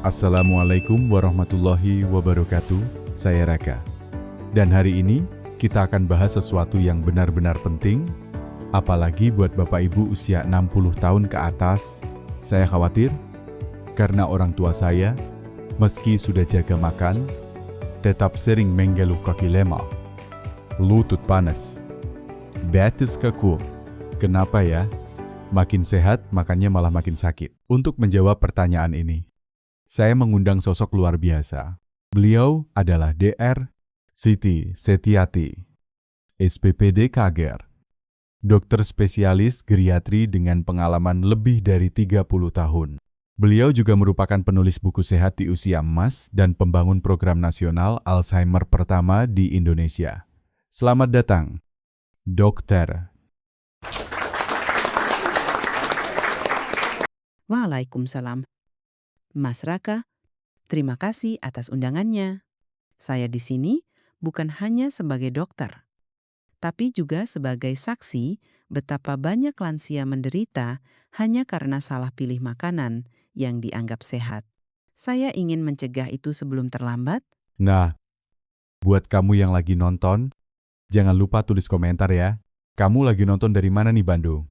Assalamualaikum warahmatullahi wabarakatuh, saya Raka. Dan hari ini kita akan bahas sesuatu yang benar-benar penting, apalagi buat Bapak Ibu usia 60 tahun ke atas. Saya khawatir karena orang tua saya, meski sudah jaga makan, tetap sering mengeluh kaki lemah, lutut panas, betis kaku. Kenapa ya? Makin sehat, makannya malah makin sakit. Untuk menjawab pertanyaan ini, saya mengundang sosok luar biasa. Beliau adalah Dr. Siti Setiati, SPPD Kager, dokter spesialis geriatri dengan pengalaman lebih dari 30 tahun. Beliau juga merupakan penulis buku sehat di usia emas dan pembangun program nasional Alzheimer pertama di Indonesia. Selamat datang, Dokter. Waalaikumsalam. Mas Raka, terima kasih atas undangannya. Saya di sini bukan hanya sebagai dokter, tapi juga sebagai saksi betapa banyak lansia menderita hanya karena salah pilih makanan yang dianggap sehat. Saya ingin mencegah itu sebelum terlambat. Nah, buat kamu yang lagi nonton, jangan lupa tulis komentar ya. Kamu lagi nonton dari mana nih, Bandung?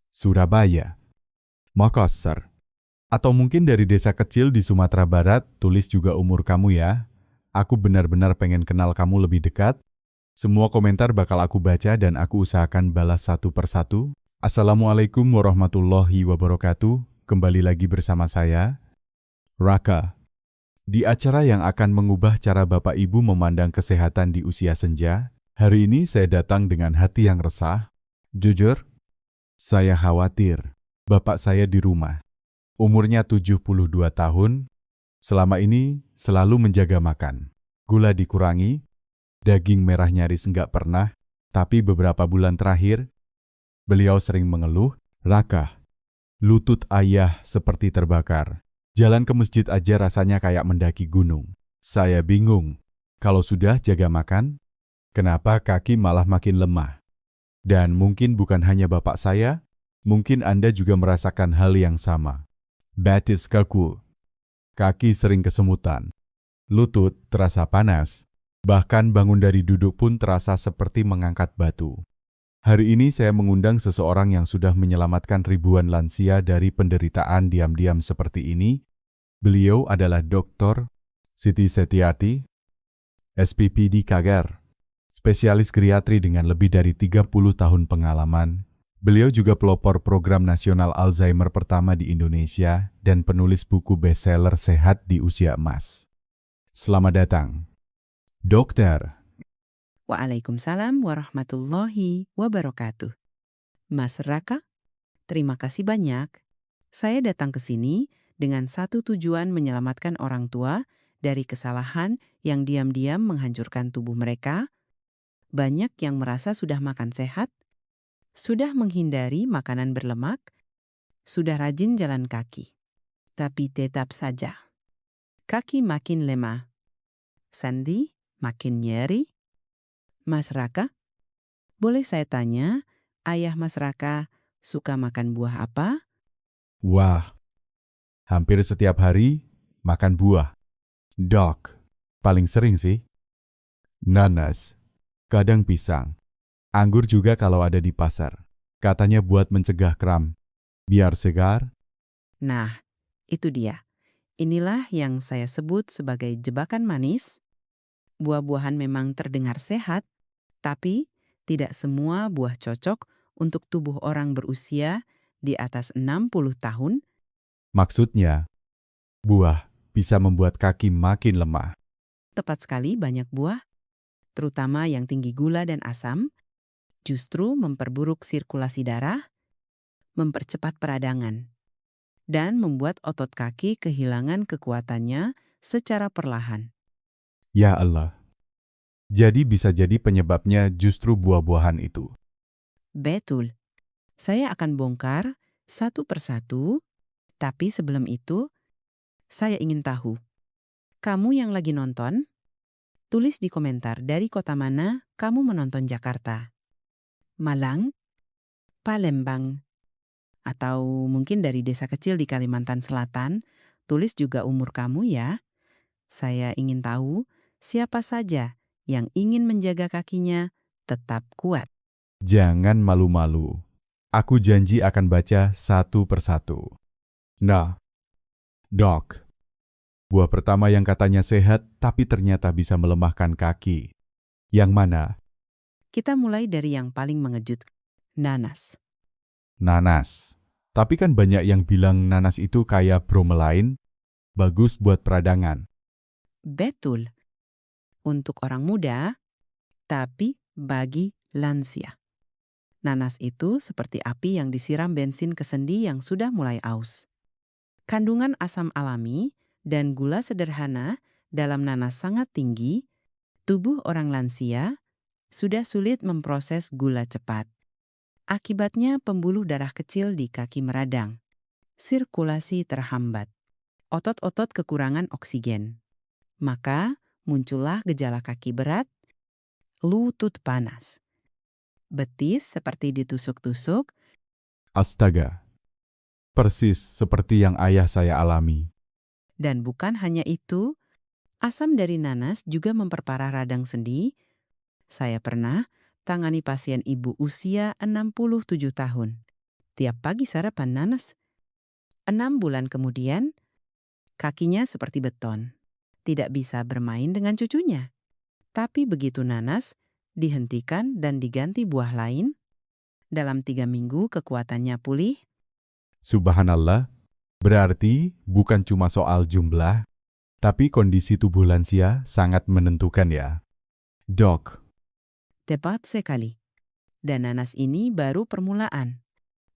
Surabaya, Makassar, atau mungkin dari desa kecil di Sumatera Barat? Tulis juga umur kamu ya. Aku benar-benar pengen kenal kamu lebih dekat. Semua komentar bakal aku baca dan aku usahakan balas satu persatu. Assalamualaikum warahmatullahi wabarakatuh. Kembali lagi bersama saya, Raka. Di acara yang akan mengubah cara Bapak Ibu memandang kesehatan di usia senja, hari ini saya datang dengan hati yang resah. Jujur, saya khawatir bapak saya di rumah. Umurnya 72 tahun, selama ini selalu menjaga makan. Gula dikurangi, daging merah nyaris enggak pernah, tapi beberapa bulan terakhir, beliau sering mengeluh, Raka, lutut ayah seperti terbakar. Jalan ke masjid aja rasanya kayak mendaki gunung. Saya bingung, kalau sudah jaga makan, kenapa kaki malah makin lemah? Dan mungkin bukan hanya bapak saya, mungkin Anda juga merasakan hal yang sama. Betis kaku, kaki sering kesemutan, lutut terasa panas, bahkan bangun dari duduk pun terasa seperti mengangkat batu. Hari ini saya mengundang seseorang yang sudah menyelamatkan ribuan lansia dari penderitaan diam-diam seperti ini. Beliau adalah Dr. Siti Setiati, SPPD Kager, spesialis geriatri dengan lebih dari 30 tahun pengalaman. Beliau juga pelopor program nasional Alzheimer pertama di Indonesia dan penulis buku bestseller Sehat di Usia Emas. Selamat datang, Dokter. Waalaikumsalam warahmatullahi wabarakatuh. Mas Raka, terima kasih banyak. Saya datang ke sini dengan satu tujuan menyelamatkan orang tua dari kesalahan yang diam-diam menghancurkan tubuh mereka. Banyak yang merasa sudah makan sehat, sudah menghindari makanan berlemak, sudah rajin jalan kaki. Tapi tetap saja, kaki makin lemah, sendi makin nyeri. Mas Raka, boleh saya tanya, ayah Mas Raka suka makan buah apa? Wah, hampir setiap hari makan buah. Dok, paling sering sih. Nanas, kadang pisang. Anggur juga kalau ada di pasar. Katanya buat mencegah kram, biar segar. Nah, itu dia. Inilah yang saya sebut sebagai jebakan manis. Buah-buahan memang terdengar sehat, tapi tidak semua buah cocok untuk tubuh orang berusia di atas 60 tahun. Maksudnya, buah bisa membuat kaki makin lemah. Tepat sekali, banyak buah, terutama yang tinggi gula dan asam, justru memperburuk sirkulasi darah, mempercepat peradangan, dan membuat otot kaki kehilangan kekuatannya secara perlahan. Ya Allah. Jadi bisa jadi penyebabnya justru buah-buahan itu. Betul. Saya akan bongkar satu persatu, tapi sebelum itu, saya ingin tahu, kamu yang lagi nonton, tulis di komentar dari kota mana kamu menonton Jakarta, Malang, Palembang, atau mungkin dari desa kecil di Kalimantan Selatan, Tulis juga umur kamu ya. Saya ingin tahu siapa saja yang ingin menjaga kakinya tetap kuat. Jangan malu-malu. Aku janji akan baca satu persatu. Nah, Doc, buah pertama yang katanya sehat tapi ternyata bisa melemahkan kaki. Yang mana? Kita mulai dari yang paling mengejutkan. Nanas. Nanas. Tapi kan banyak yang bilang nanas itu kayak bromelain, bagus buat peradangan. Betul. Untuk orang muda, tapi bagi lansia. Nanas itu seperti api yang disiram bensin ke sendi yang sudah mulai aus. Kandungan asam alami dan gula sederhana dalam nanas sangat tinggi, tubuh orang lansia sudah sulit memproses gula cepat. Akibatnya pembuluh darah kecil di kaki meradang. Sirkulasi terhambat. Otot-otot kekurangan oksigen. Maka muncullah gejala kaki berat, lutut panas. Betis seperti ditusuk-tusuk, Astaga, persis seperti yang ayah saya alami. dan bukan hanya itu, asam dari nanas juga memperparah radang sendi. Saya pernah tangani pasien ibu usia 67 tahun. Tiap pagi sarapan nanas. 6 bulan kemudian, kakinya seperti beton. Tidak bisa bermain dengan cucunya. Tapi begitu nanas dihentikan dan diganti buah lain, dalam 3 minggu kekuatannya pulih. Subhanallah, berarti bukan cuma soal jumlah, tapi kondisi tubuh lansia sangat menentukan ya. Dok, Tepat sekali. Dan nanas ini baru permulaan.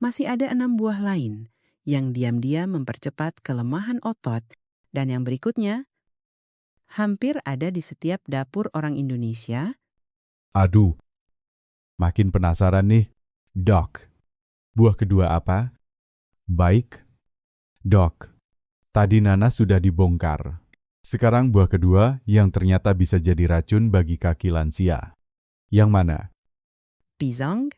Masih ada 6 buah lain yang diam-diam mempercepat kelemahan otot, dan yang berikutnya hampir ada di setiap dapur orang Indonesia. aduh, makin penasaran nih. Dok, buah kedua apa? Baik. Dok, tadi nanas sudah dibongkar. Sekarang buah kedua yang ternyata bisa jadi racun bagi kaki lansia. Yang mana? Pisang,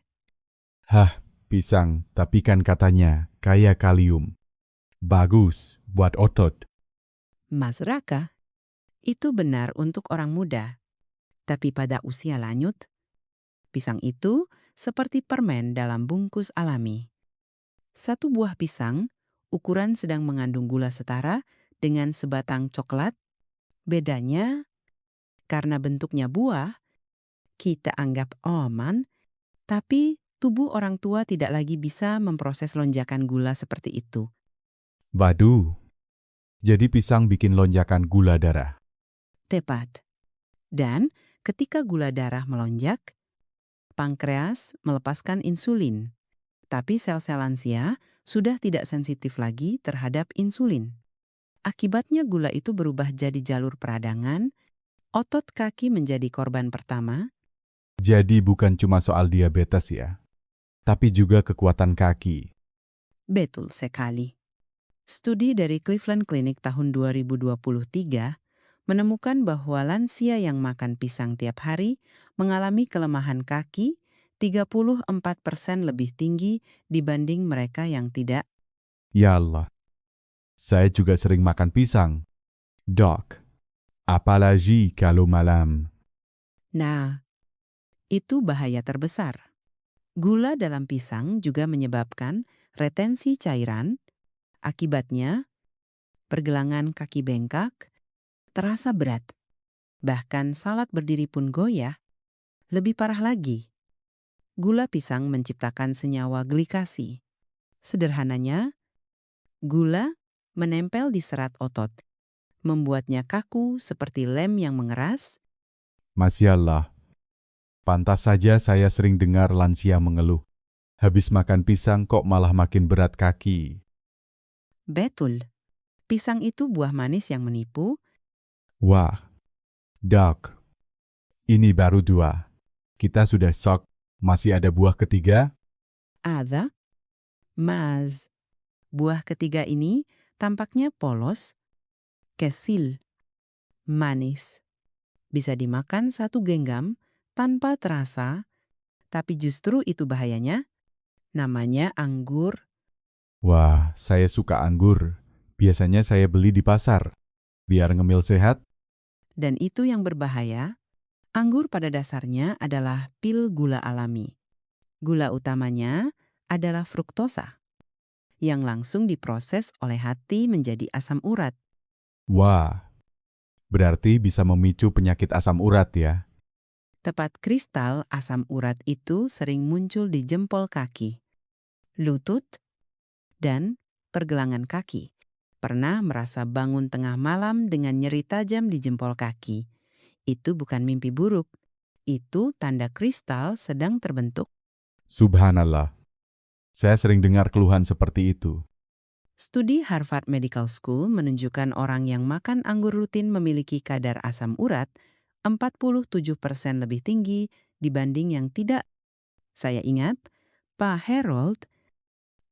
Hah, pisang, tapi kan katanya kaya kalium. Bagus buat otot. Mas Raka, itu benar untuk orang muda. Tapi pada usia lanjut, pisang itu seperti permen dalam bungkus alami. Satu buah pisang, ukuran sedang mengandung gula setara dengan sebatang coklat. Bedanya, karena bentuknya buah, kita anggap aman, tapi tubuh orang tua tidak lagi bisa memproses lonjakan gula seperti itu. Waduh, jadi pisang bikin lonjakan gula darah. Tepat. Dan ketika gula darah melonjak, pankreas melepaskan insulin. Tapi sel-sel lansia sudah tidak sensitif lagi terhadap insulin. Akibatnya gula itu berubah jadi jalur peradangan, otot kaki menjadi korban pertama. Jadi bukan cuma soal diabetes ya, tapi juga kekuatan kaki. Betul sekali. Studi dari Cleveland Clinic tahun 2023 menemukan bahwa lansia yang makan pisang tiap hari mengalami kelemahan kaki 34% lebih tinggi dibanding mereka yang tidak. Ya Allah, saya juga sering makan pisang. Dok, apalagi kalau malam. Nah, itu bahaya terbesar. Gula dalam pisang juga menyebabkan retensi cairan. Akibatnya, pergelangan kaki bengkak, terasa berat. Bahkan salat berdiri pun goyah. Lebih parah lagi, gula pisang menciptakan senyawa glikasi. Sederhananya, gula menempel di serat otot, membuatnya kaku seperti lem yang mengeras. Masya Allah, pantas saja saya sering dengar lansia mengeluh. Habis makan pisang kok malah makin berat kaki. Betul, pisang itu buah manis yang menipu. Wah, Dok, ini baru 2. Kita sudah shock, masih ada buah ketiga? Ada, mas. Buah ketiga ini tampaknya polos, kesil, manis. Bisa dimakan satu genggam tanpa terasa, tapi justru itu bahayanya. Namanya anggur. Wah, saya suka anggur. Biasanya saya beli di pasar, biar ngemil sehat. Dan itu yang berbahaya. Anggur pada dasarnya adalah pil gula alami. Gula utamanya adalah fruktosa, yang langsung diproses oleh hati menjadi asam urat. Wah, berarti bisa memicu penyakit asam urat ya? Tepat kristal asam urat itu sering muncul di jempol kaki, lutut, dan pergelangan kaki. Pernah merasa bangun tengah malam dengan nyeri tajam di jempol kaki? Itu bukan mimpi buruk. Itu tanda kristal sedang terbentuk. Subhanallah, saya sering dengar keluhan seperti itu. Studi Harvard Medical School menunjukkan orang yang makan anggur rutin memiliki kadar asam urat 47% lebih tinggi dibanding yang tidak. Saya ingat, Pak Harold,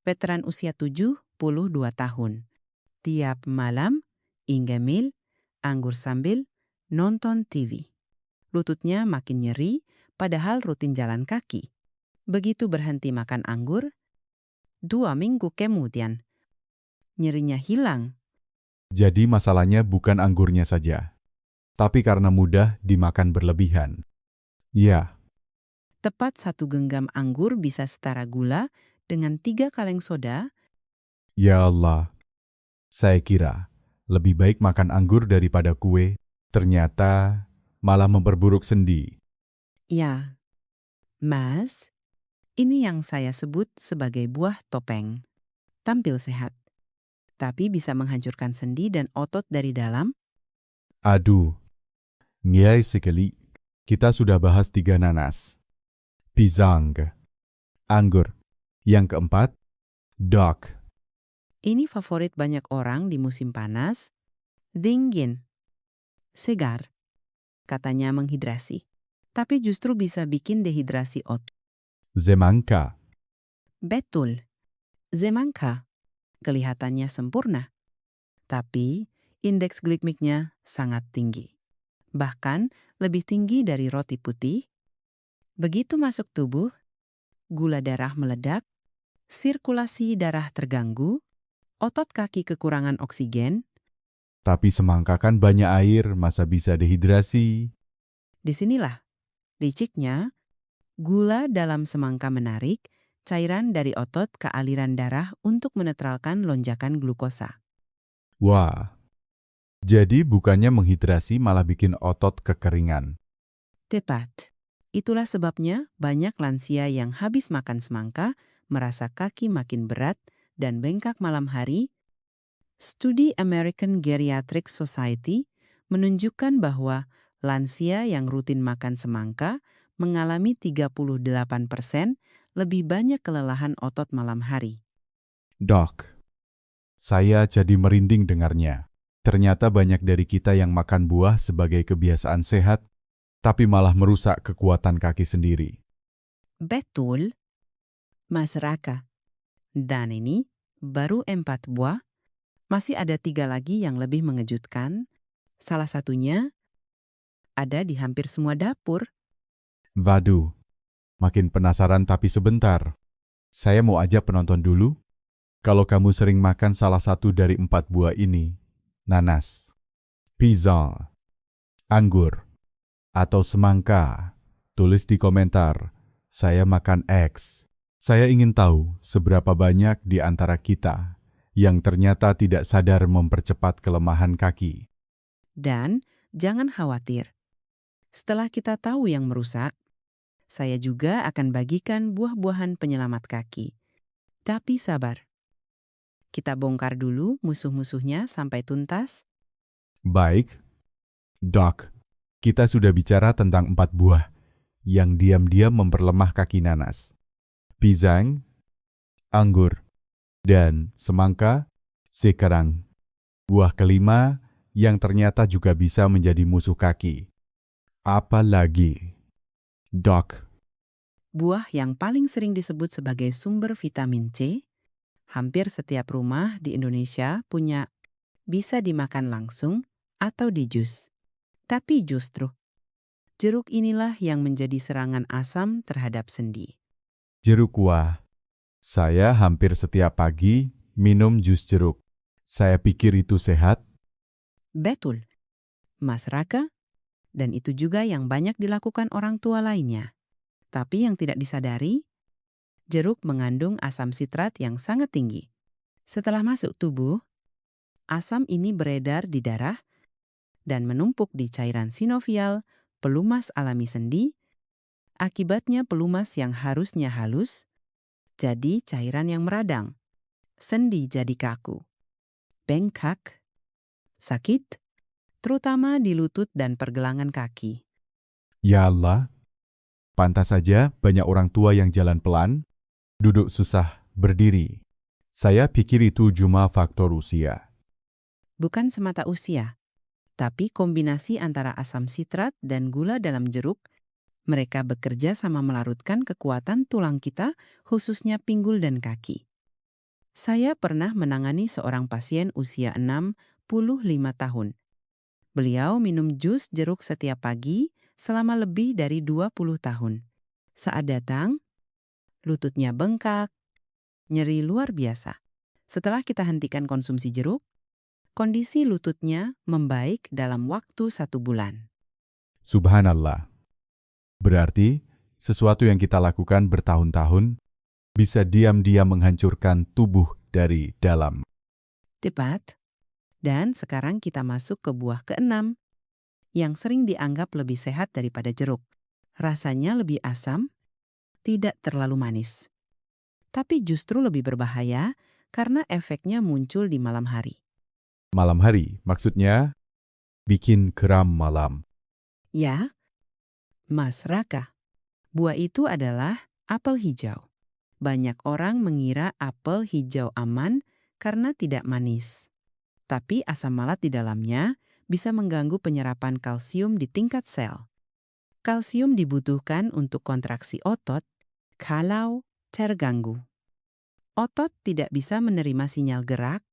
veteran usia 72 tahun. Tiap malam, ngemil anggur sambil nonton TV. Lututnya makin nyeri, padahal rutin jalan kaki. Begitu berhenti makan anggur, 2 minggu kemudian, nyerinya hilang. Jadi masalahnya bukan anggurnya saja, tapi karena mudah dimakan berlebihan. Ya, Tepat 1 genggam anggur bisa setara gula dengan 3 kaleng soda. ya Allah. Saya kira lebih baik makan anggur daripada kue, ternyata malah memperburuk sendi. Ya, Mas, ini yang saya sebut sebagai buah topeng. Tampil sehat, tapi bisa menghancurkan sendi dan otot dari dalam. Aduh, ngiai sekali. Kita sudah bahas 3 nanas. Pisang, anggur. Yang keempat, dok. Ini favorit banyak orang di musim panas. Dingin, segar, katanya menghidrasi. Tapi justru bisa bikin dehidrasi otot. Zemangka. Betul, semangka kelihatannya sempurna. Tapi indeks glikemiknya sangat tinggi. Bahkan lebih tinggi dari roti putih. Begitu masuk tubuh, gula darah meledak, sirkulasi darah terganggu, otot kaki kekurangan oksigen. Tapi semangka kan banyak air, masa bisa dehidrasi? Disinilah liciknya, gula dalam semangka menarik cairan dari otot ke aliran darah untuk menetralkan lonjakan glukosa. Wah, jadi bukannya menghidrasi malah bikin otot kekeringan. Tepat. Itulah sebabnya banyak lansia yang habis makan semangka merasa kaki makin berat dan bengkak malam hari. Studi American Geriatric Society menunjukkan bahwa lansia yang rutin makan semangka mengalami 38% lebih banyak kelelahan otot malam hari. Dok, saya jadi merinding dengarnya. Ternyata banyak dari kita yang makan buah sebagai kebiasaan sehat, tapi malah merusak kekuatan kaki sendiri. Betul, Mas Raka. Dan ini baru 4 buah, masih ada 3 lagi yang lebih mengejutkan. Salah satunya ada di hampir semua dapur. Waduh, makin penasaran tapi sebentar. Saya mau ajak penonton dulu. Kalau kamu sering makan salah satu dari 4 buah ini, nanas, pisang, anggur, atau semangka, tulis di komentar, saya makan X. Saya ingin tahu seberapa banyak di antara kita yang ternyata tidak sadar mempercepat kelemahan kaki. Dan jangan khawatir. Setelah kita tahu yang merusak, saya juga akan bagikan buah-buahan penyelamat kaki. Tapi sabar. Kita bongkar dulu musuh-musuhnya sampai tuntas. Baik, Dok, kita sudah bicara tentang 4 buah yang diam-diam memperlemah kaki nanas. Pisang, anggur, dan semangka. Sekarang, buah kelima yang ternyata juga bisa menjadi musuh kaki. Apa lagi? Dok, Buah yang paling sering disebut sebagai sumber vitamin C, hampir setiap rumah di Indonesia punya, bisa dimakan langsung atau di jus. Tapi justru, jeruk inilah yang menjadi serangan asam terhadap sendi. jeruk. Wah, saya hampir setiap pagi minum jus jeruk. Saya pikir itu sehat. Betul, Mas Raka, dan itu juga yang banyak dilakukan orang tua lainnya. Tapi yang tidak disadari, jeruk mengandung asam sitrat yang sangat tinggi. Setelah masuk tubuh, asam ini beredar di darah dan menumpuk di cairan sinovial, pelumas alami sendi. Akibatnya pelumas yang harusnya halus, jadi cairan yang meradang. Sendi jadi kaku, bengkak, sakit, terutama di lutut dan pergelangan kaki. Ya Allah, pantas saja banyak orang tua yang jalan pelan, duduk susah, berdiri. Saya pikir itu cuma faktor usia. Bukan semata usia, tapi kombinasi antara asam sitrat dan gula dalam jeruk. Mereka bekerja sama melarutkan kekuatan tulang kita, khususnya pinggul dan kaki. Saya pernah menangani seorang pasien usia 65 tahun. Beliau minum jus jeruk setiap pagi selama lebih dari 20 tahun. Saat datang, lututnya bengkak, nyeri luar biasa. Setelah kita hentikan konsumsi jeruk, kondisi lututnya membaik dalam waktu 1 bulan. Subhanallah. Berarti, sesuatu yang kita lakukan bertahun-tahun bisa diam-diam menghancurkan tubuh dari dalam. Tepat. Dan sekarang kita masuk ke buah ke-6, yang sering dianggap lebih sehat daripada jeruk. Rasanya lebih asam, tidak terlalu manis. Tapi justru lebih berbahaya karena efeknya muncul di malam hari. Malam hari, maksudnya bikin kram malam. Ya, Mas Raka, buah itu adalah apel hijau. Banyak orang mengira apel hijau aman karena tidak manis. Tapi asam malat di dalamnya bisa mengganggu penyerapan kalsium di tingkat sel. Kalsium dibutuhkan untuk kontraksi otot kalau terganggu. Otot tidak bisa menerima sinyal gerak.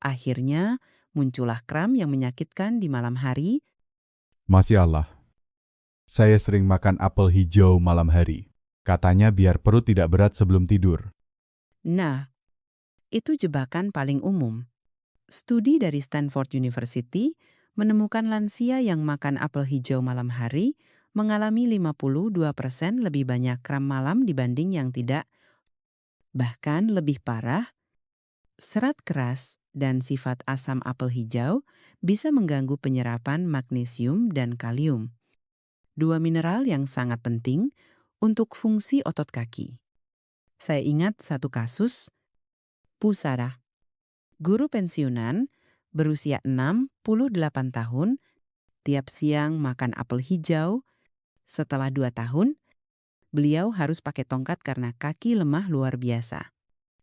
Akhirnya muncullah kram yang menyakitkan di malam hari. Masya Allah. Saya sering makan apel hijau malam hari. Katanya biar perut tidak berat sebelum tidur. Nah, itu jebakan paling umum. Studi dari Stanford University menemukan lansia yang makan apel hijau malam hari mengalami 52% lebih banyak kram malam dibanding yang tidak. Bahkan lebih parah, serat keras dan sifat asam apel hijau bisa mengganggu penyerapan magnesium dan kalium. 2 mineral yang sangat penting untuk fungsi otot kaki. Saya ingat satu kasus, Pusara, guru pensiunan berusia 68 tahun, tiap siang makan apel hijau. Setelah 2 tahun, beliau harus pakai tongkat karena kaki lemah luar biasa.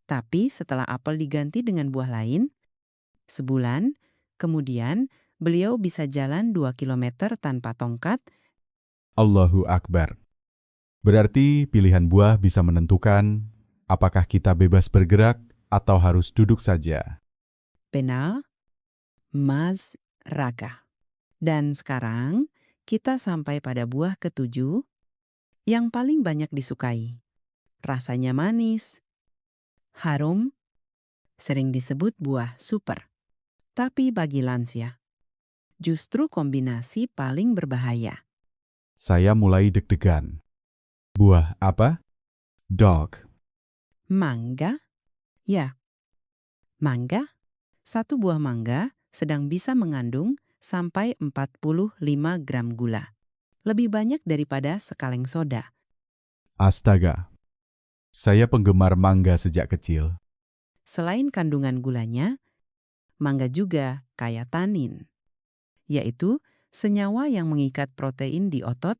Tapi setelah apel diganti dengan buah lain, sebulan kemudian beliau bisa jalan 2 kilometer tanpa tongkat. Allahu Akbar. Berarti pilihan buah bisa menentukan apakah kita bebas bergerak atau harus duduk saja. Benar, Mas Raka. Dan sekarang kita sampai pada buah ke-7 yang paling banyak disukai. Rasanya manis, harum, sering disebut buah super. Tapi bagi lansia, justru kombinasi paling berbahaya. Saya mulai deg-degan. Buah apa? Dog. Mangga? Ya, mangga. Satu buah mangga sedang bisa mengandung sampai 45 gram gula. Lebih banyak daripada sekaleng soda. Astaga. Saya penggemar mangga sejak kecil. Selain kandungan gulanya, mangga juga kaya tanin, yaitu senyawa yang mengikat protein di otot.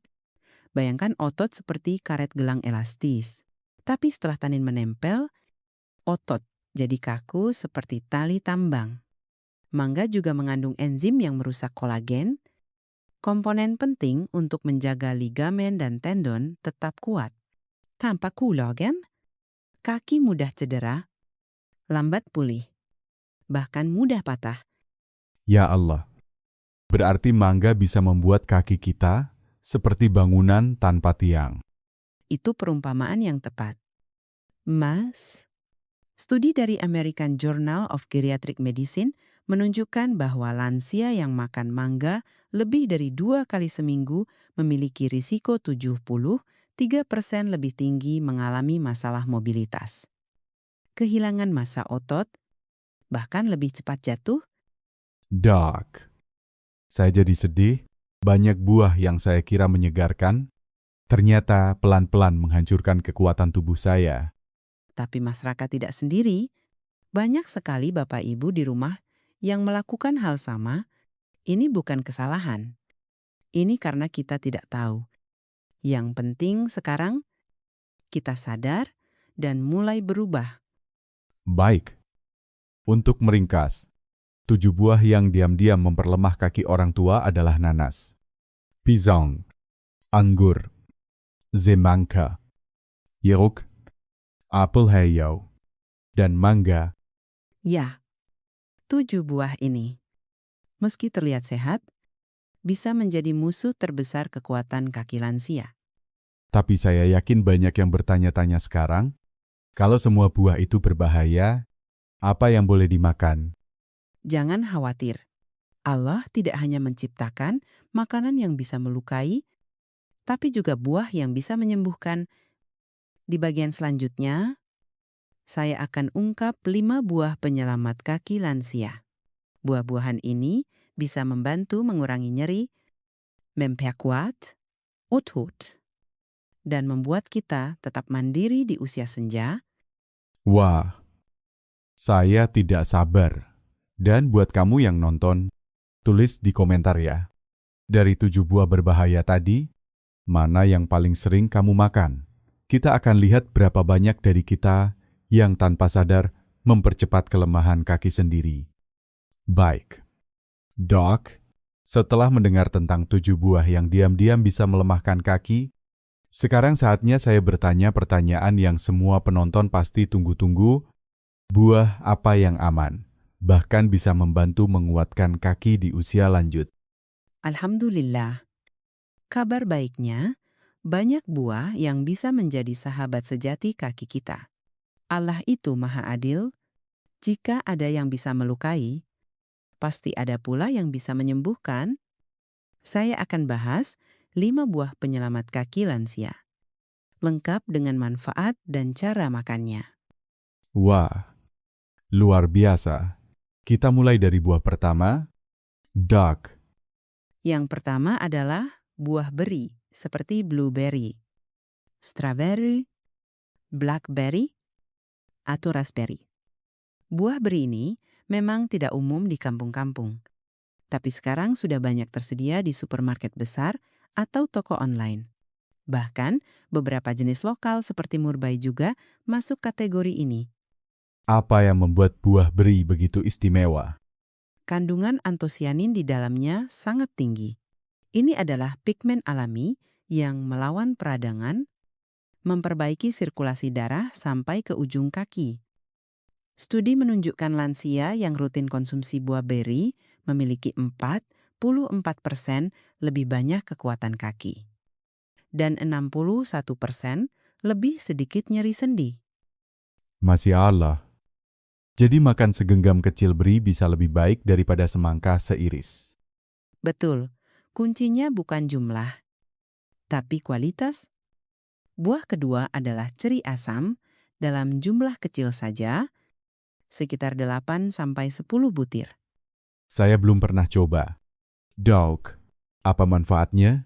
Bayangkan otot seperti karet gelang elastis. Tapi setelah tanin menempel, otot jadi kaku seperti tali tambang. Mangga juga mengandung enzim yang merusak kolagen, komponen penting untuk menjaga ligamen dan tendon tetap kuat. Tanpa kolagen, kaki mudah cedera, lambat pulih, bahkan mudah patah. Ya Allah. Berarti mangga bisa membuat kaki kita seperti bangunan tanpa tiang. Itu perumpamaan yang tepat. Mas, Studi dari American Journal of Geriatric Medicine menunjukkan bahwa lansia yang makan mangga lebih dari 2 kali seminggu memiliki risiko 73% lebih tinggi mengalami masalah mobilitas. Kehilangan massa otot, bahkan lebih cepat jatuh. Doc, saya jadi sedih. Banyak buah yang saya kira menyegarkan, ternyata pelan-pelan menghancurkan kekuatan tubuh saya. Tapi masyarakat tidak sendiri. Banyak sekali Bapak Ibu di rumah yang melakukan hal sama. Ini bukan kesalahan. Ini karena kita tidak tahu. Yang penting sekarang kita sadar dan mulai berubah. Baik. Untuk meringkas, 7 buah yang diam-diam memperlemah kaki orang tua adalah nanas, pisang, anggur, semangka, jeruk, apel hijau, dan mangga. Ya, 7 buah ini, meski terlihat sehat, bisa menjadi musuh terbesar kekuatan kaki lansia. Tapi saya yakin banyak yang bertanya-tanya sekarang, kalau semua buah itu berbahaya, apa yang boleh dimakan? Jangan khawatir. Allah tidak hanya menciptakan makanan yang bisa melukai, tapi juga buah yang bisa menyembuhkan. Di bagian selanjutnya, saya akan ungkap 5 buah penyelamat kaki lansia. Buah-buahan ini bisa membantu mengurangi nyeri, memperkuat otot, dan membuat kita tetap mandiri di usia senja. Wah, saya tidak sabar. Dan buat kamu yang nonton, tulis di komentar ya. Dari 7 buah berbahaya tadi, mana yang paling sering kamu makan? Kita akan lihat berapa banyak dari kita yang tanpa sadar mempercepat kelemahan kaki sendiri. Baik. Doc, setelah mendengar tentang 7 buah yang diam-diam bisa melemahkan kaki, sekarang saatnya saya bertanya pertanyaan yang semua penonton pasti tunggu-tunggu. Buah apa yang aman, bahkan bisa membantu menguatkan kaki di usia lanjut? Alhamdulillah. Kabar baiknya, banyak buah yang bisa menjadi sahabat sejati kaki kita. Allah itu Maha Adil. Jika ada yang bisa melukai, pasti ada pula yang bisa menyembuhkan. Saya akan bahas 5 buah penyelamat kaki lansia, lengkap dengan manfaat dan cara makannya. Wah, luar biasa. Kita mulai dari buah pertama, Doc. Yang pertama adalah buah beri, seperti blueberry, strawberry, blackberry, atau raspberry. Buah beri ini memang tidak umum di kampung-kampung, tapi sekarang sudah banyak tersedia di supermarket besar atau toko online. Bahkan, beberapa jenis lokal seperti murbei juga masuk kategori ini. Apa yang membuat buah beri begitu istimewa? Kandungan antosianin di dalamnya sangat tinggi. Ini adalah pigmen alami yang melawan peradangan, memperbaiki sirkulasi darah sampai ke ujung kaki. Studi menunjukkan lansia yang rutin konsumsi buah beri memiliki 44% lebih banyak kekuatan kaki. Dan 61% lebih sedikit nyeri sendi. Masya Allah. Jadi makan segenggam kecil beri bisa lebih baik daripada semangka seiris. Betul, kuncinya bukan jumlah, tapi kualitas. Buah kedua adalah ceri asam dalam jumlah kecil saja, sekitar 8-10 butir. Saya belum pernah coba. Doc, apa manfaatnya?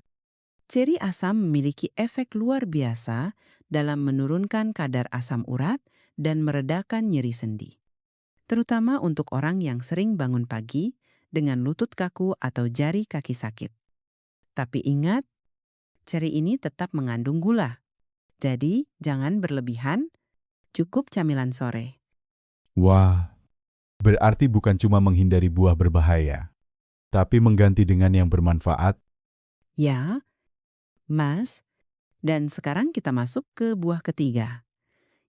Ceri asam memiliki efek luar biasa dalam menurunkan kadar asam urat dan meredakan nyeri sendi. Terutama untuk orang yang sering bangun pagi dengan lutut kaku atau jari kaki sakit. Tapi ingat, ceri ini tetap mengandung gula. Jadi, jangan berlebihan, cukup camilan sore. Wah, berarti bukan cuma menghindari buah berbahaya, tapi mengganti dengan yang bermanfaat. Ya, Mas. Dan sekarang kita masuk ke buah ketiga,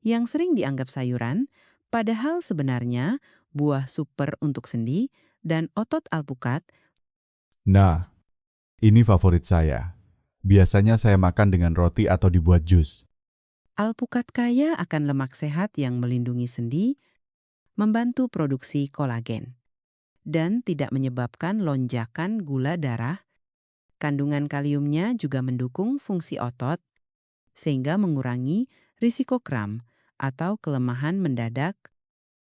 yang sering dianggap sayuran, padahal sebenarnya buah super untuk sendi dan otot alpukat. Nah, ini favorit saya. Biasanya saya makan dengan roti atau dibuat jus. Alpukat kaya akan lemak sehat yang melindungi sendi, membantu produksi kolagen, dan tidak menyebabkan lonjakan gula darah. Kandungan kaliumnya juga mendukung fungsi otot, sehingga mengurangi risiko kram atau kelemahan mendadak.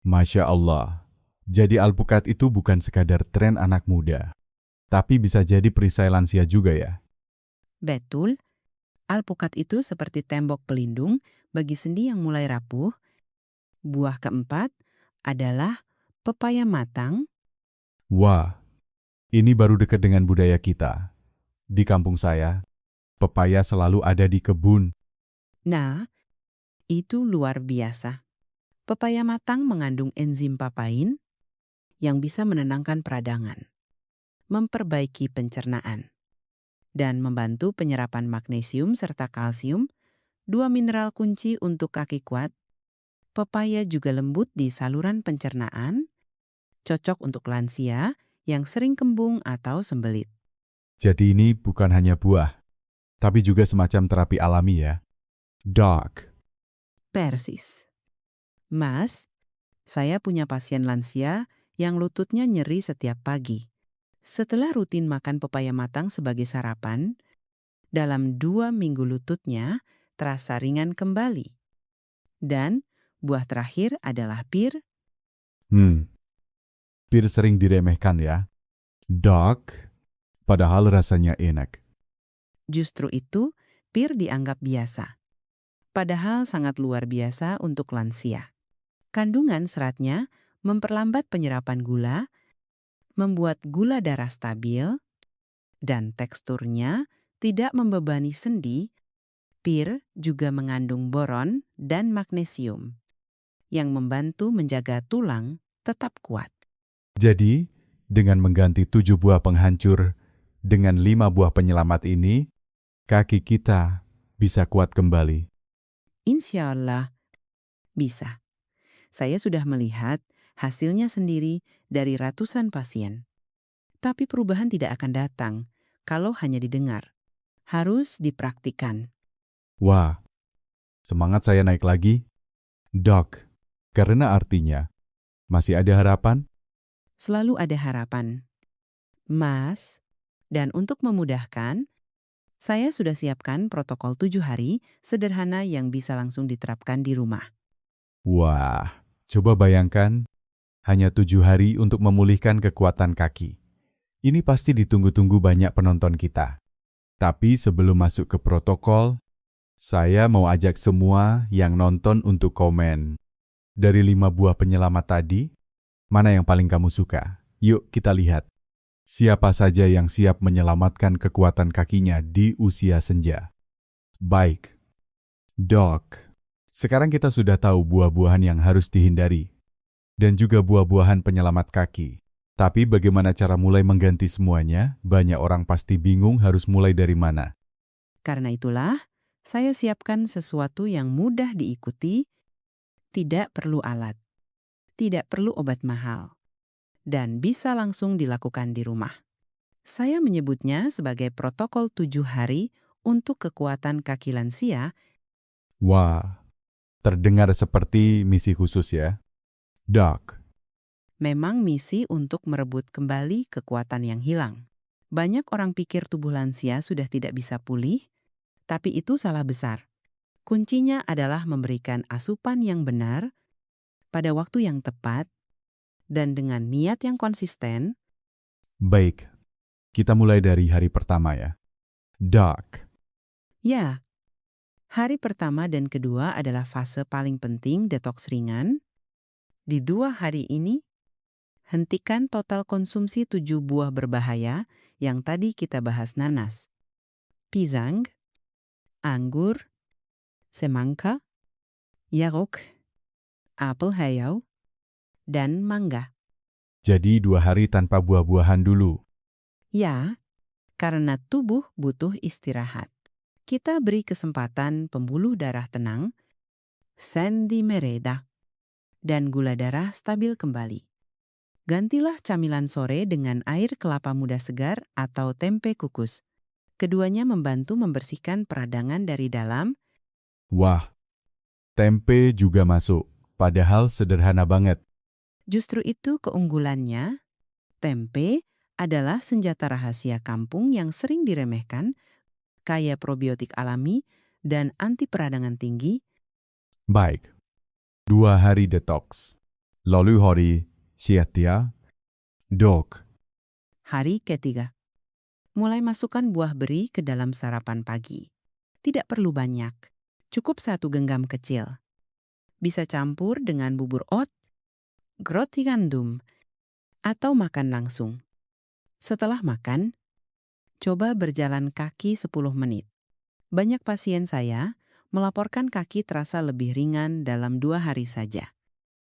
Masya Allah. Jadi alpukat itu bukan sekadar tren anak muda, tapi bisa jadi perisai lansia juga ya? Betul, alpukat itu seperti tembok pelindung bagi sendi yang mulai rapuh. Buah keempat adalah pepaya matang. Wah, ini baru dekat dengan budaya kita. Di kampung saya, pepaya selalu ada di kebun. Nah, itu luar biasa. Pepaya matang mengandung enzim papain yang bisa menenangkan peradangan, memperbaiki pencernaan, dan membantu penyerapan magnesium serta kalsium, dua mineral kunci untuk kaki kuat. Pepaya juga lembut di saluran pencernaan, cocok untuk lansia yang sering kembung atau sembelit. Jadi ini bukan hanya buah, tapi juga semacam terapi alami ya. Doc, Persis. Mas, saya punya pasien lansia yang lututnya nyeri setiap pagi. Setelah rutin makan pepaya matang sebagai sarapan, dalam 2 minggu lututnya terasa ringan kembali. Dan buah terakhir adalah pir. pir sering diremehkan ya. Doc, padahal rasanya enak. Justru itu, pir dianggap biasa. Padahal sangat luar biasa untuk lansia. Kandungan seratnya memperlambat penyerapan gula, membuat gula darah stabil, dan teksturnya tidak membebani sendi. Pir juga mengandung boron dan magnesium yang membantu menjaga tulang tetap kuat. Jadi, dengan mengganti 7 buah penghancur dengan 5 buah penyelamat ini, kaki kita bisa kuat kembali. Insya Allah bisa. Saya sudah melihat hasilnya sendiri dari ratusan pasien. Tapi perubahan tidak akan datang kalau hanya didengar. Harus dipraktikkan. Wah, semangat saya naik lagi. Doc, karena artinya masih ada harapan? Selalu ada harapan. Mas, dan untuk memudahkan, saya sudah siapkan protokol 7 hari sederhana yang bisa langsung diterapkan di rumah. Wah, coba bayangkan hanya 7 hari untuk memulihkan kekuatan kaki. Ini pasti ditunggu-tunggu banyak penonton kita. Tapi sebelum masuk ke protokol, saya mau ajak semua yang nonton untuk komen. Dari 5 buah penyelamat tadi, mana yang paling kamu suka? Yuk kita lihat. Siapa saja yang siap menyelamatkan kekuatan kakinya di usia senja? Baik. Doc, sekarang kita sudah tahu buah-buahan yang harus dihindari. Dan juga buah-buahan penyelamat kaki. Tapi bagaimana cara mulai mengganti semuanya? Banyak orang pasti bingung harus mulai dari mana. Karena itulah, saya siapkan sesuatu yang mudah diikuti, tidak perlu alat, tidak perlu obat mahal, dan bisa langsung dilakukan di rumah. Saya menyebutnya sebagai protokol 7 hari untuk kekuatan kaki lansia. Wah, terdengar seperti misi khusus ya. Doc, Memang misi untuk merebut kembali kekuatan yang hilang. Banyak orang pikir tubuh lansia sudah tidak bisa pulih, tapi itu salah besar. Kuncinya adalah memberikan asupan yang benar, pada waktu yang tepat, dan dengan niat yang konsisten. baik. Kita mulai dari hari pertama ya. Doc, Ya, hari pertama dan kedua adalah fase paling penting detoks ringan. Di 2 hari ini, hentikan total konsumsi 7 buah berbahaya yang tadi kita bahas: nanas, pisang, anggur, semangka, yarok, apel hijau, dan mangga. jadi 2 hari tanpa buah-buahan dulu. Ya, karena tubuh butuh istirahat. Kita beri kesempatan pembuluh darah tenang, sendi mereda, dan gula darah stabil kembali. Gantilah camilan sore dengan air kelapa muda segar atau tempe kukus. Keduanya membantu membersihkan peradangan dari dalam. Wah, Tempe juga masuk, padahal sederhana banget. Justru itu keunggulannya, tempe adalah senjata rahasia kampung yang sering diremehkan, kaya probiotik alami dan anti peradangan tinggi. Baik, 2 hari detox. Lalu hari setia, dok. Hari ketiga, mulai masukkan buah beri ke dalam sarapan pagi. Tidak perlu banyak, cukup 1 genggam kecil. Bisa campur dengan bubur oat, roti gandum, atau makan langsung. Setelah makan, coba berjalan kaki 10 menit. Banyak pasien saya melaporkan kaki terasa lebih ringan dalam 2 hari saja.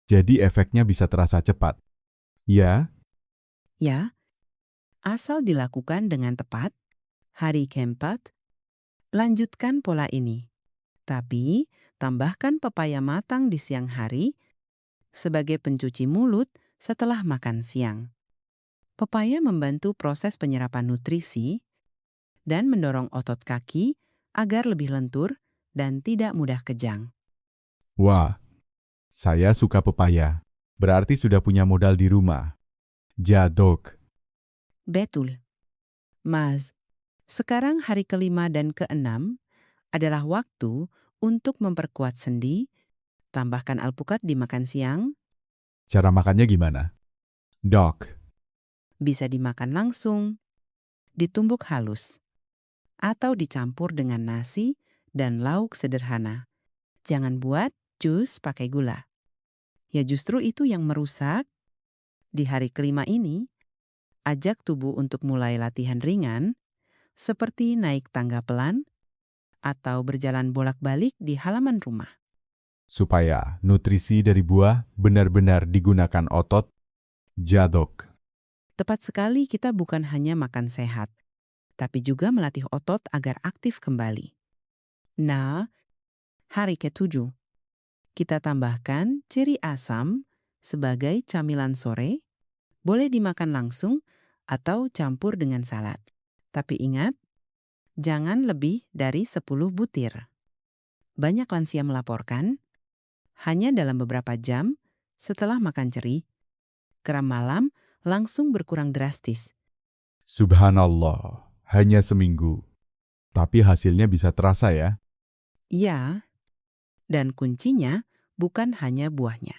Jadi efeknya bisa terasa cepat. Ya, Ya, asal dilakukan dengan tepat, hari keempat, lanjutkan pola ini. Tapi, tambahkan pepaya matang di siang hari sebagai pencuci mulut setelah makan siang. Pepaya membantu proses penyerapan nutrisi dan mendorong otot kaki agar lebih lentur dan tidak mudah kejang. wah, saya suka pepaya. Berarti sudah punya modal di rumah. Ja, dok. Betul. Mas, sekarang hari kelima dan keenam adalah waktu untuk memperkuat sendi, tambahkan alpukat di makan siang, Cara makannya gimana? Dok, bisa dimakan langsung, ditumbuk halus, atau dicampur dengan nasi dan lauk sederhana. Jangan buat jus pakai gula. Ya justru itu yang merusak. Di hari kelima ini, ajak tubuh untuk mulai latihan ringan, seperti naik tangga pelan atau berjalan bolak-balik di halaman rumah. supaya nutrisi dari buah benar-benar digunakan otot. Ja, dok. Tepat sekali, kita bukan hanya makan sehat, tapi juga melatih otot agar aktif kembali. Nah, hari ketujuh, kita tambahkan ceri asam sebagai camilan sore, boleh dimakan langsung atau campur dengan salad. Tapi ingat, jangan lebih dari 10 butir. Banyak lansia melaporkan, hanya dalam beberapa jam setelah makan ceri, kram malam langsung berkurang drastis. Subhanallah, hanya seminggu. Tapi hasilnya bisa terasa ya. Ya, dan kuncinya bukan hanya buahnya,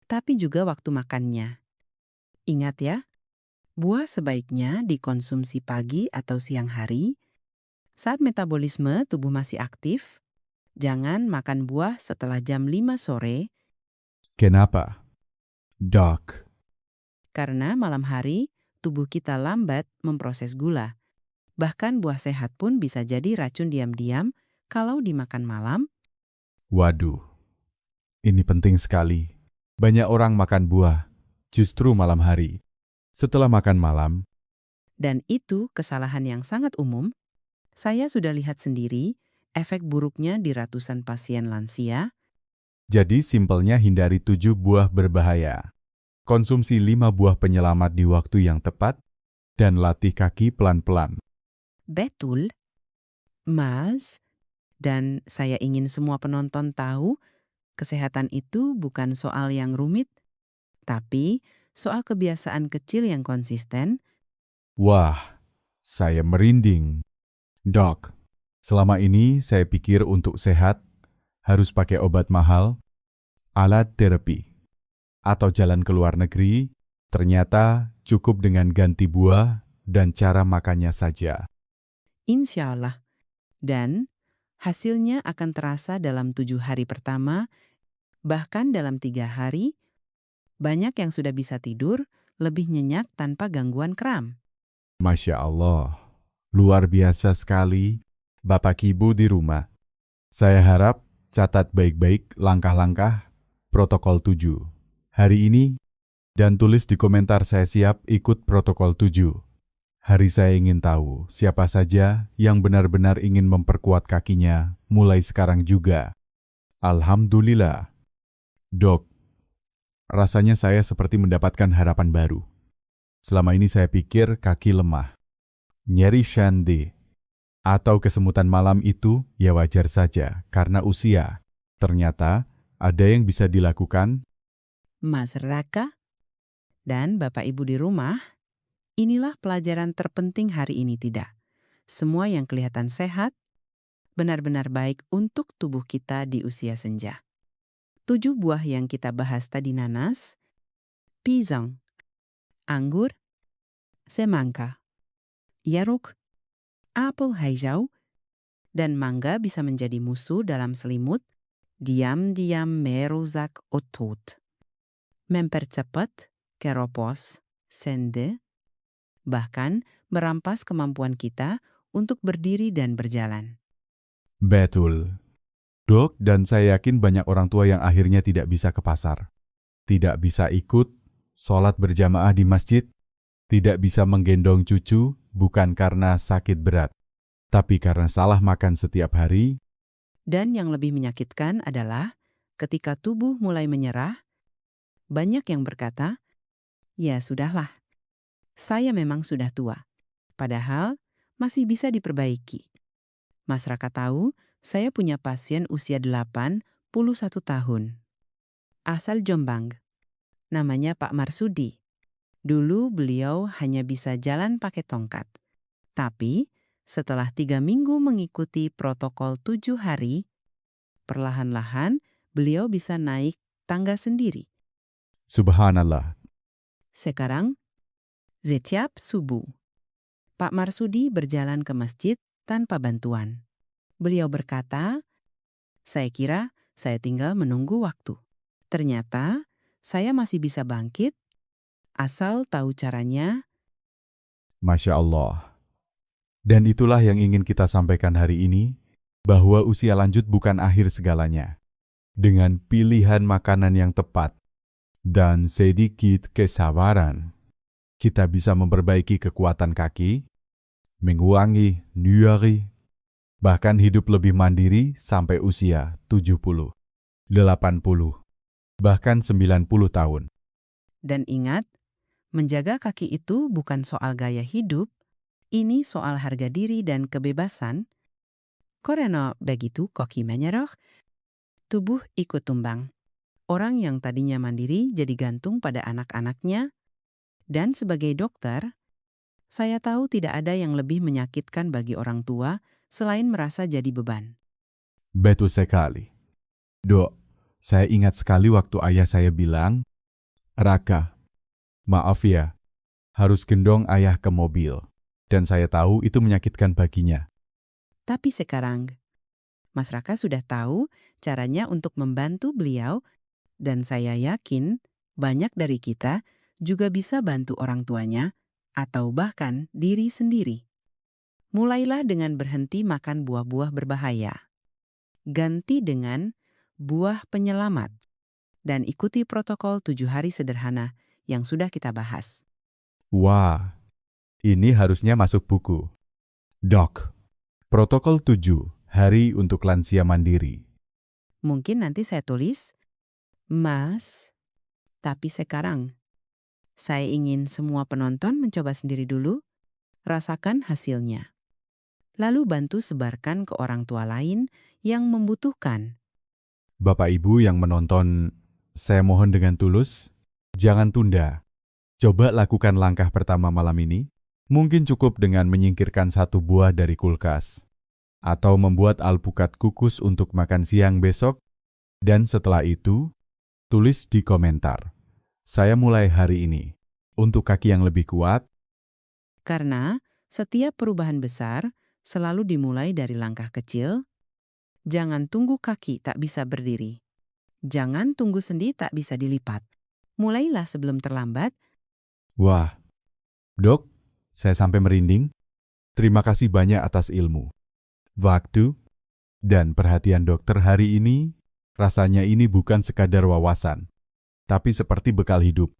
tapi juga waktu makannya. Ingat ya, buah sebaiknya dikonsumsi pagi atau siang hari, saat metabolisme tubuh masih aktif. Jangan makan buah setelah jam 5 sore, Kenapa? Dok, karena malam hari tubuh kita lambat memproses gula. Bahkan buah sehat pun bisa jadi racun diam-diam kalau dimakan malam. waduh, ini penting sekali. Banyak orang makan buah, justru malam hari. Setelah makan malam, Dan itu kesalahan yang sangat umum. Saya sudah lihat sendiri efek buruknya di ratusan pasien lansia. jadi simpelnya hindari 7 buah berbahaya. Konsumsi 5 buah penyelamat di waktu yang tepat, dan latih kaki pelan-pelan. Betul, Mas. Dan saya ingin semua penonton tahu, kesehatan itu bukan soal yang rumit, tapi soal kebiasaan kecil yang konsisten. Wah, saya merinding. Dok, selama ini saya pikir untuk sehat harus pakai obat mahal, alat terapi, atau jalan ke luar negeri. Ternyata cukup dengan ganti buah dan cara makannya saja. Insya Allah. Dan hasilnya akan terasa dalam 7 hari pertama, bahkan dalam 3 hari, banyak yang sudah bisa tidur lebih nyenyak tanpa gangguan kram. Masya Allah, luar biasa sekali Bapak Ibu di rumah. Saya harap catat baik-baik langkah-langkah protokol 7 hari ini dan tulis di komentar saya siap ikut protokol 7. Hari saya ingin tahu siapa saja yang benar-benar ingin memperkuat kakinya mulai sekarang juga. Alhamdulillah. Dok, rasanya saya seperti mendapatkan harapan baru. Selama ini saya pikir kaki lemah, nyeri shande, atau kesemutan malam itu ya wajar saja karena usia. Ternyata ada yang bisa dilakukan. Mas Raka dan Bapak Ibu di rumah, inilah pelajaran terpenting hari ini tidak. Semua yang kelihatan sehat, benar-benar baik untuk tubuh kita di usia senja. 7 buah yang kita bahas tadi nanas, pisang, anggur, semangka, yarok, apel hijau, dan mangga bisa menjadi musuh dalam selimut, diam-diam merusak otot, mempercepat keropos, sende, bahkan merampas kemampuan kita untuk berdiri dan berjalan. Betul. Dok, dan saya yakin banyak orang tua yang akhirnya tidak bisa ke pasar. Tidak bisa ikut sholat berjamaah di masjid, tidak bisa menggendong cucu bukan karena sakit berat, tapi karena salah makan setiap hari. Dan yang lebih menyakitkan adalah ketika tubuh mulai menyerah, banyak yang berkata, "Ya sudahlah, saya memang sudah tua." Padahal masih bisa diperbaiki. Mas Raka tahu, saya punya pasien usia 81 tahun. Asal Jombang. Namanya Pak Marsudi. Dulu beliau hanya bisa jalan pakai tongkat. Tapi setelah 3 minggu mengikuti protokol 7 hari, perlahan-lahan beliau bisa naik tangga sendiri. Subhanallah. Sekarang, setiap subuh, Pak Marsudi berjalan ke masjid tanpa bantuan. Beliau berkata, "Saya kira saya tinggal menunggu waktu. Ternyata saya masih bisa bangkit asal tahu caranya." Masya Allah. Dan itulah yang ingin kita sampaikan hari ini, bahwa usia lanjut bukan akhir segalanya. Dengan pilihan makanan yang tepat dan sedikit kesabaran, kita bisa memperbaiki kekuatan kaki, mengurangi nyeri, bahkan hidup lebih mandiri sampai usia 70, 80, bahkan 90 tahun. Dan ingat, menjaga kaki itu bukan soal gaya hidup, ini soal harga diri dan kebebasan. Karena begitu kaki menyerah, tubuh ikut tumbang. Orang yang tadinya mandiri jadi gantung pada anak-anaknya. Dan sebagai dokter, saya tahu tidak ada yang lebih menyakitkan bagi orang tua selain merasa jadi beban. Betul sekali. Dok, saya ingat sekali waktu ayah saya bilang, "Raka, maaf ya, harus gendong ayah ke mobil." Dan saya tahu itu menyakitkan baginya. Tapi sekarang, Mas Raka sudah tahu caranya untuk membantu beliau, dan saya yakin banyak dari kita juga bisa bantu orang tuanya atau bahkan diri sendiri. Mulailah dengan berhenti makan buah-buah berbahaya. Ganti dengan buah penyelamat. Dan ikuti protokol 7 hari sederhana yang sudah kita bahas. Wah, ini harusnya masuk buku. Dok, protokol 7 hari untuk lansia mandiri. Mungkin nanti saya tulis, Mas, tapi sekarang saya ingin semua penonton mencoba sendiri dulu, rasakan hasilnya. Lalu bantu sebarkan ke orang tua lain yang membutuhkan. Bapak Ibu yang menonton, saya mohon dengan tulus, jangan tunda. Coba lakukan langkah pertama malam ini. Mungkin cukup dengan menyingkirkan 1 buah dari kulkas. Atau membuat alpukat kukus untuk makan siang besok. Dan setelah itu, tulis di komentar. Saya mulai hari ini. Untuk kaki yang lebih kuat. Karena setiap perubahan besar selalu dimulai dari langkah kecil. Jangan tunggu kaki tak bisa berdiri. Jangan tunggu sendi tak bisa dilipat. Mulailah sebelum terlambat. Wah, Dok, saya sampai merinding. Terima kasih banyak atas ilmu, waktu, dan perhatian dokter hari ini. Rasanya ini bukan sekadar wawasan, tapi seperti bekal hidup.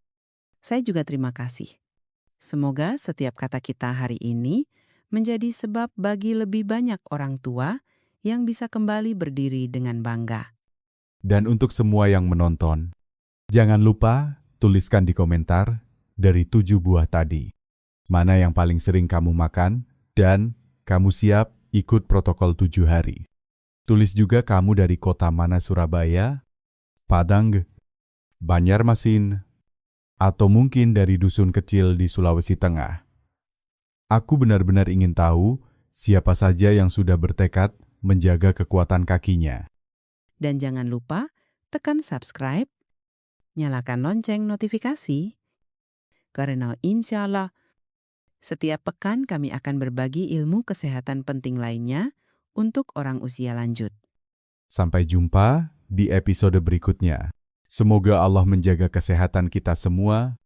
Saya juga terima kasih. Semoga setiap kata kita hari ini menjadi sebab bagi lebih banyak orang tua yang bisa kembali berdiri dengan bangga. Dan untuk semua yang menonton, jangan lupa tuliskan di komentar dari 7 buah tadi. Mana yang paling sering kamu makan dan kamu siap ikut protokol 7 hari. Tulis juga kamu dari kota mana Surabaya, Padang, Banjarmasin, atau mungkin dari dusun kecil di Sulawesi Tengah. Aku benar-benar ingin tahu siapa saja yang sudah bertekad menjaga kekuatan kakinya. Dan jangan lupa tekan subscribe, nyalakan lonceng notifikasi, karena insya Allah setiap pekan kami akan berbagi ilmu kesehatan penting lainnya untuk orang usia lanjut. Sampai jumpa di episode berikutnya. Semoga Allah menjaga kesehatan kita semua